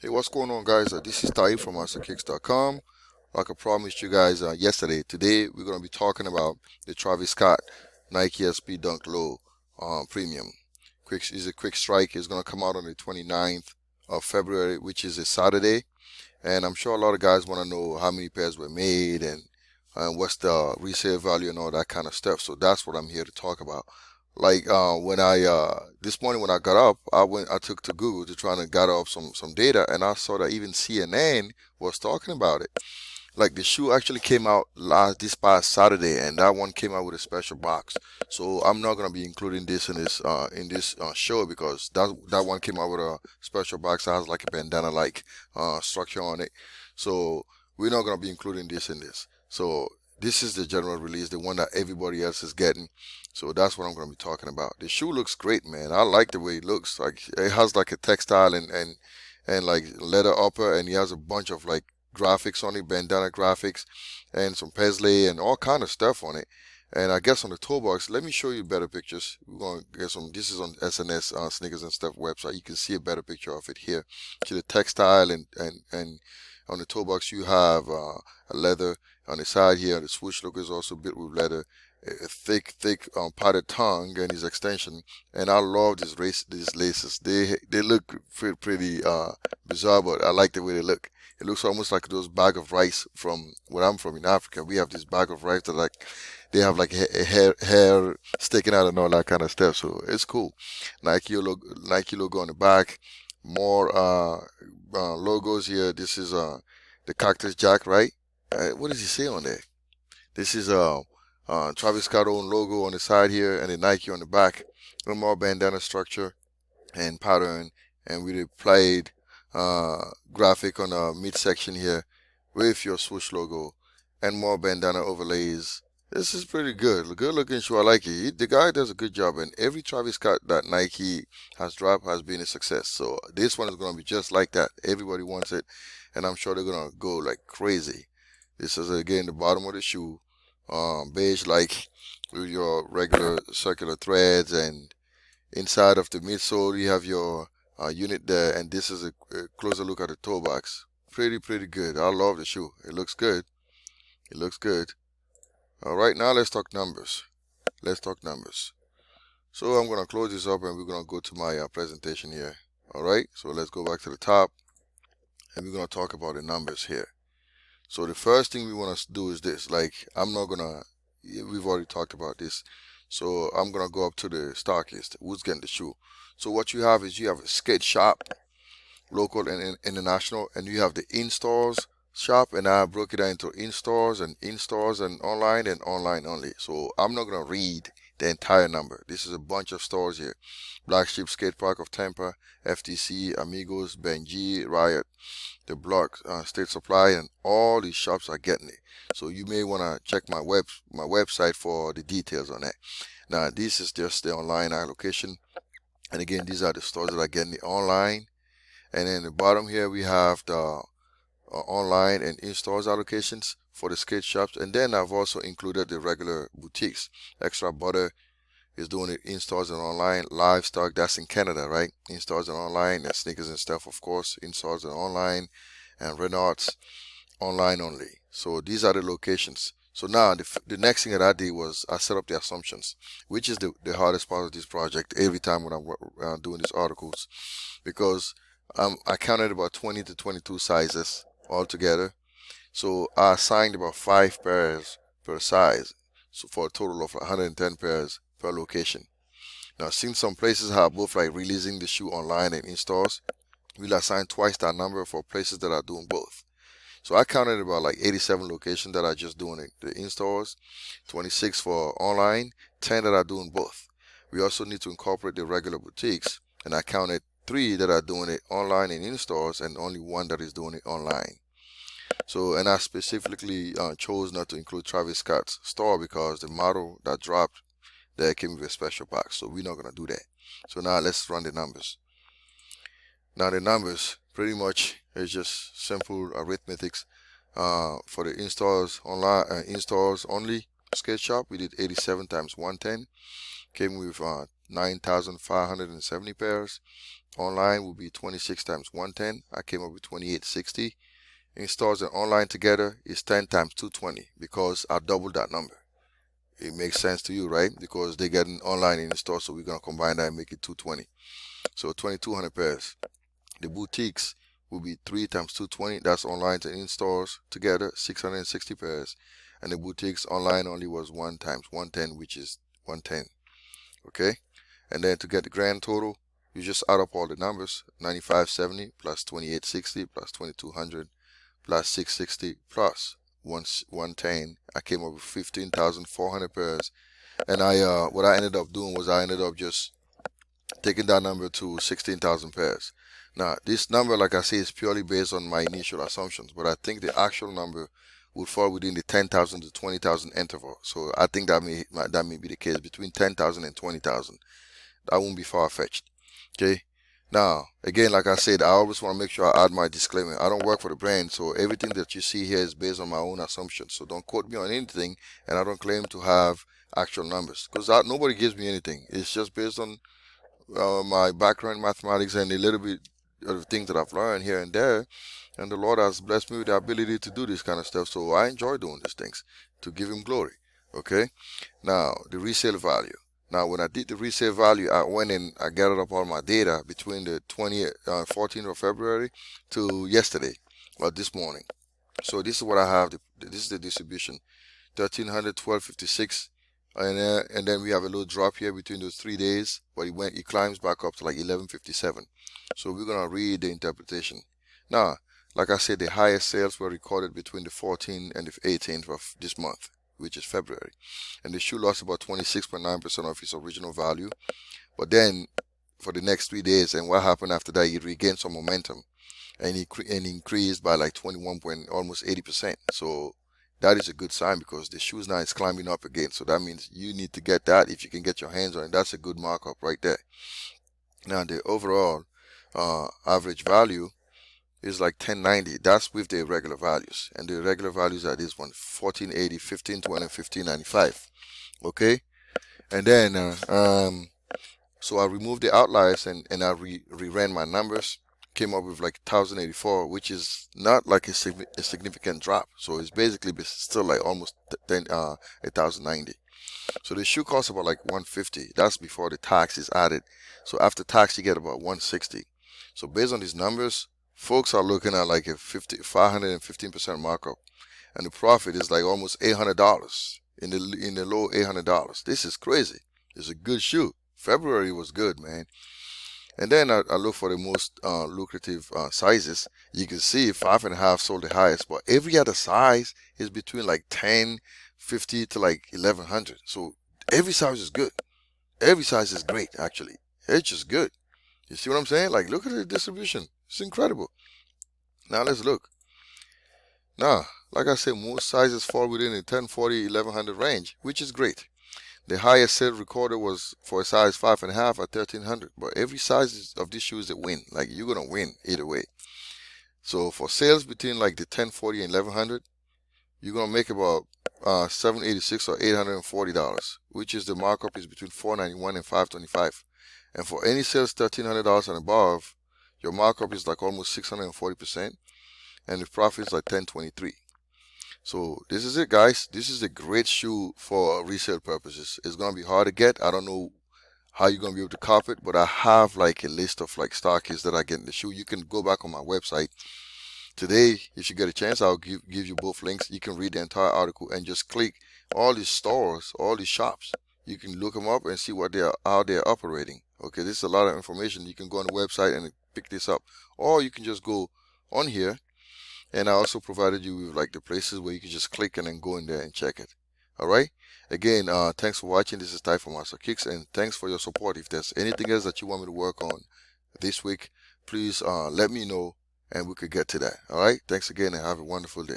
Hey, what's going on, guys? This is Taib from Stockists.com. Like I promised you guys yesterday, today we're going to be talking about the Travis Scott Nike SB Dunk Low Premium. Is a quick strike. It's going to come out on the 29th of February, which is a Saturday. And I'm sure a lot of guys want to know how many pairs were made and what's the resale value and all that kind of stuff. So that's what I'm here to talk about. Like when I this morning when I got up, I took to Google to try to gather up some data, and I saw that even CNN was talking about it. Like the shoe actually came out this past Saturday, and that one came out with a special box. So I'm not gonna be including this in this show because that one came out with a special box that has like a bandana like structure on it. So we're not gonna be including this in this. So this is the general release, the one that everybody else is getting. So that's what I'm gonna be talking about. The shoe looks great, man. I like the way it looks. Like it has like a textile and like leather upper, and he has a bunch of like graphics on it, bandana graphics, and some paisley and all kind of stuff on it. And I guess on the toe box, let me show you better pictures. We're gonna get some. This is on SNS Sneakers and Stuff website. You can see a better picture of it here. See the textile and on the toe box you have a leather on the side here. The swoosh look is also built with leather. A thick padded tongue and his extension. And I love these laces. They look pretty bizarre, but I like the way they look. It looks almost like those bag of rice from where I'm from in Africa. We have this bag of rice that like they have like hair sticking out and all that kind of stuff. So it's cool. Nike logo on the back. More logos here. This is the Cactus Jack, right? What does he say on there? This is Travis Scott own logo on the side here and the Nike on the back. A little more bandana structure and pattern, and we applied graphic on the midsection here with your swoosh logo and more bandana overlays. This is pretty good. Good looking shoe. I like it. The guy does a good job, and every Travis Scott that Nike has dropped has been a success. So this one is going to be just like that. Everybody wants it, and I'm sure they're going to go like crazy. This is again the bottom of the shoe, beige like with your regular circular threads, and inside of the midsole you have your unit there, and this is a closer look at the toe box. Pretty good. I love the shoe. It looks good. It looks good. All right, now let's talk numbers. Let's talk numbers. So I'm gonna close this up and we're gonna go to my presentation here. All right, so let's go back to the top and we're gonna talk about the numbers here. So the first thing we want to do is this. Like I'm not gonna. We've already talked about this. So I'm gonna go up to the Stockists. Who's getting the shoe? So what you have is you have a skate shop, local and international, and you have the in-stores shop, and I broke it down into in-stores and online only. So I'm not gonna read the entire number. This is a bunch of stores here. Black Sheep Skate Park of Tampa, FTC, Amigos, Benji, Riot, the Block, State Supply, and all these shops are getting it. So you may want to check my website for the details on that. Now this is just the online allocation, and again these are the stores that are getting it online. And then the bottom here we have the online and in-stores allocations for the skate shops, and then I've also included the regular boutiques. Extra Butter is doing it in stores and online. Livestock, that's in Canada, right? In stores and online, and Sneakers and Stuff, of course, in stores and online, and Renault's online only. So these are the locations. So now the next thing that I did was I set up the assumptions, which is the hardest part of this project every time when I'm doing these articles, because I counted about 20 to 22 sizes altogether. So I assigned about 5 pairs per size, so for a total of 110 pairs per location. Now, since some places have both like releasing the shoe online and in stores, we'll assign twice that number for places that are doing both. So I counted about like 87 locations that are just doing it, the in stores, 26 for online, 10 that are doing both. We also need to incorporate the regular boutiques, and I counted 3 that are doing it online and in stores, and only 1 that is doing it online. So, and I specifically chose not to include Travis Scott's store because the model that dropped there came with a special box. So we're not gonna do that. So now let's run the numbers. Now the numbers pretty much is just simple arithmetics. For the installs online, installs only skate shop, we did 87 times 110. Came with 9,570 pairs. Online will be 26 times 110. I came up with 2860. In stores and online together is 10 times 220 because I doubled that number. It makes sense to you, right? Because they get online in the store, so we're going to combine that and make it 220. So 2,200 pairs. The boutiques will be 3 times 220. That's online to in stores together, 660 pairs. And the boutiques online only was 1 times 110, which is 110. Okay? And then to get the grand total, you just add up all the numbers: 9570 plus 2860 plus 2200 plus 660 plus 110. I came up with 15,400 pairs. And what I ended up doing was I ended up just taking that number to 16,000 pairs. Now, this number, like I say, is purely based on my initial assumptions, but I think the actual number would fall within the 10,000 to 20,000 interval. So I think that may be the case between 10,000 and 20,000. That won't be far-fetched. Okay. Now, again, like I said, I always want to make sure I add my disclaimer. I don't work for the brand, so everything that you see here is based on my own assumptions. So don't quote me on anything, and I don't claim to have actual numbers because nobody gives me anything. It's just based on my background in mathematics and a little bit of the things that I've learned here and there. And the Lord has blessed me with the ability to do this kind of stuff. So I enjoy doing these things to give Him glory. Okay. Now, the resale value. Now, when I did the resale value, I went and I gathered up all my data between the 14th of February to yesterday, or this morning. So this is what I have. This is the distribution: 1,300, 1,256, and then we have a little drop here between those 3 days, but it climbs back up to like 1157. So we're gonna read the interpretation. Now, like I said, the highest sales were recorded between the 14th and the 18th of this month, which is February, and the shoe lost about 26.9% of its original value. But then for the next 3 days, and what happened after that, it regained some momentum and it increased by like 21 point, almost 80%. So that is a good sign because the shoes now is climbing up again. So that means you need to get that if you can get your hands on it. That's a good markup right there. Now the overall average value is like 1090. That's with the irregular values, and the regular values are this one: 1480, 1520, 1595. Okay. And then so I removed the outliers and I re-ran my numbers, came up with like 1084, which is not like a significant drop. So it's basically still like almost 1090. So the shoe costs about like 150. That's before the tax is added. So after tax, you get about 160. So based on these numbers, folks are looking at like a 515% markup, and the profit is like almost $800 in the low $800. This is crazy. It's a good shoe. February was good, man. And then I look for the most lucrative sizes. You can see 5.5 sold the highest, but every other size is between like 10, 50 to like 1100. So every size is good. Every size is great, actually. It's just good. You see what I'm saying? Like, look at the distribution. It's incredible. Now let's look. Now, like I said, most sizes fall within the 1040, 1100 range, which is great. The highest sale recorded was for a size 5.5 at 1300. But every size of these shoes that win. Like, you're gonna win either way. So for sales between like the 1040 and 1100, you're gonna make about $786 or $840, which is the markup is between $491 and $525. And for any sales $1,300 and above, your markup is like almost 640%, and the profit is like 1023. So this is it, guys. This is a great shoe for resale purposes. It's gonna be hard to get. I don't know how you're gonna be able to cop it, but I have like a list of like Stockists that I get in the shoe. You can go back on my website today. If you get a chance, I'll give you both links. You can read the entire article and just click all these stores, all these shops. You can look them up and see how they're operating. Okay, this is a lot of information. You can go on the website and pick this up, or you can just go on here. And I also provided you with like the places where you can just click and then go in there and check it. All right. Again, thanks for watching. This is Ty from Stockists, and thanks for your support. If there's anything else that you want me to work on this week, please let me know and we could get to that. All right. Thanks again and have a wonderful day.